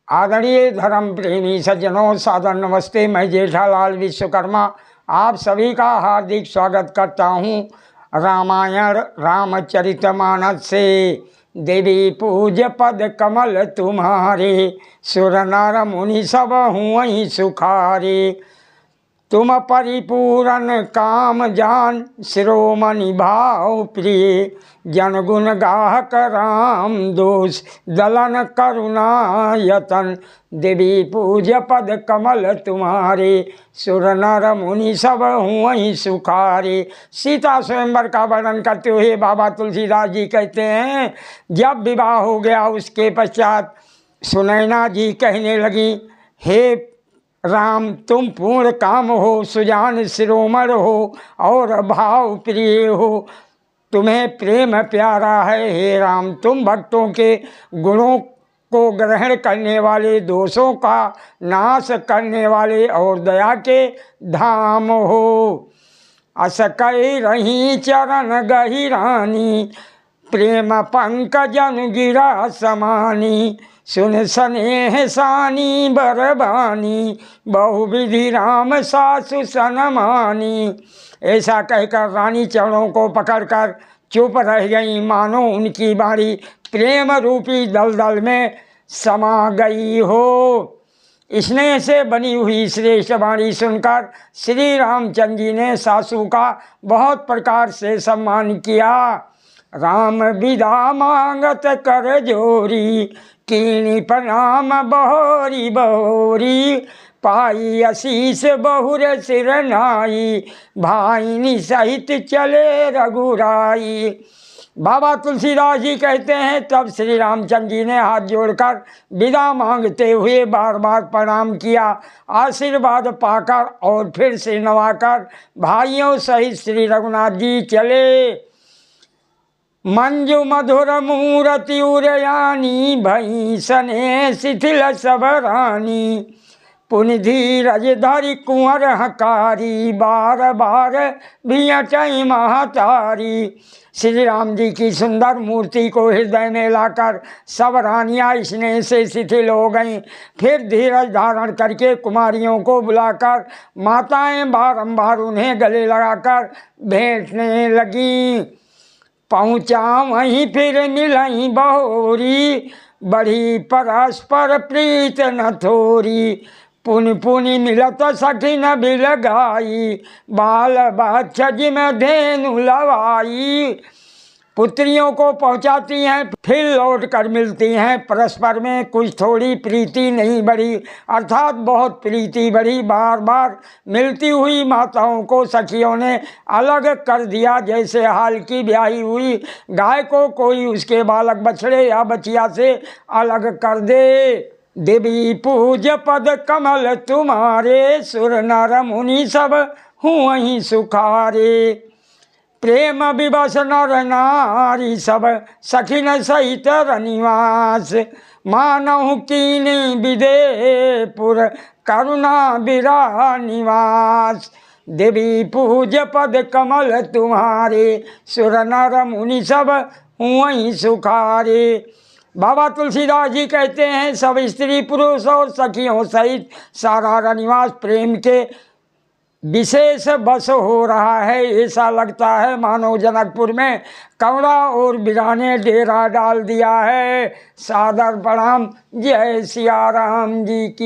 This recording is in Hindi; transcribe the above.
आदरणीय धर्म प्रेमी सज्जनों, सादर नमस्ते। मैं जेठालाल विश्वकर्मा आप सभी का हार्दिक स्वागत करता हूँ रामायण रामचरितमानस से। देवी पूज्य पद कमल तुम्हारे, सुर नर मुनि सब हुँ सुखारे। तुम परिपूरन काम जान, शिरोमणि भाव प्रिय। जन गुण गाहक राम दोष, दलन करुणा यतन। देवी पूज्य पद कमल तुम्हारे, सुर नर मुनि सब हुँ सुखारे। सीता स्वयंवर का वर्णन करते हुए बाबा तुलसीदास जी कहते हैं, जब विवाह हो गया उसके पश्चात सुनैना जी कहने लगी, हे राम तुम पूर्ण काम हो, सुजान शिरोमण हो और भाव प्रिय हो। तुम्हें प्रेम प्यारा है। हे राम तुम भक्तों के गुणों को ग्रहण करने वाले, दोषों का नाश करने वाले और दया के धाम हो। अस कई रही चरण गहिरानी, प्रेम पंकजन गिरा समानी। सुन स्नेह सानी बरबानी, बहुविधि राम सासु सनमानी। ऐसा कहकर रानी चरणों को पकड़कर चुप रह गई, मानो उनकी बाणी प्रेम रूपी दलदल में समा गई हो। स्नेह से बनी हुई श्रेष्ठ वाणी सुनकर श्री रामचंद्र जी ने सासू का बहुत प्रकार से सम्मान किया। राम विदा मांगत कर जोरी, कीनी प्रणाम बहोरी बहोरी। पाई आशीष बहुर सिर नाई, भाईनी सहित चले रघुराई। बाबा तुलसीदास जी कहते हैं, तब श्री रामचंद्र जी ने हाथ जोड़कर विदा मांगते हुए बार बार प्रणाम किया। आशीर्वाद पाकर और फिर से नवाकर भाइयों सहित श्री रघुनाथ जी चले। मंजू मधुर मूरति उरयानी, भई सने शिथिल सब रानी। पुनि धीरज धरि कुंवर हकारी, बार बार भियटई महतारी। श्री राम जी की सुंदर मूर्ति को हृदय में लाकर सब रानियाँ स्नेह से शिथिल हो गईं। फिर धीरज धारण करके कुमारियों को बुलाकर माताएं बारंबार उन्हें गले लगाकर भेंटने लगीं। पहुँचा वहीं फिर मिलई बहोरी, बढ़ी परस्पर प्रीत न थोरी। पुनि पुनि मिलत सखी न बिलगाई, बाल बच्चा जिम धेनु लवाई। पुत्रियों को पहुंचाती हैं, फिर लौट कर मिलती हैं। परस्पर में कुछ थोड़ी प्रीति नहीं बढ़ी, अर्थात बहुत प्रीति बढ़ी। बार बार मिलती हुई माताओं को सखियों ने अलग कर दिया, जैसे हाल की ब्याही हुई गाय को कोई उसके बालक बछड़े या बछिया से अलग कर दे। देवी पूज्य पद कमल तुम्हारे, सुर नर मुनि सब हुँ सुखारे। प्रेम विवश नर नारी सब, सखिन सहित रनिवास। मानहु कीनी विदेपुर, करुणा बिरा निवास। देवी पूज्य पद कमल तुम्हारे, सुर नर मुनि सब हुँ सुखारे। बाबा तुलसीदास जी कहते हैं, सब स्त्री पुरुष और सखियों सहित सारा रनिवास प्रेम के विशेष बस हो रहा है। ऐसा लगता है मानो जनकपुर में कौड़ा और बिरा ने डेरा डाल दिया है। सादर प्रणाम। जय सिया राम जी की।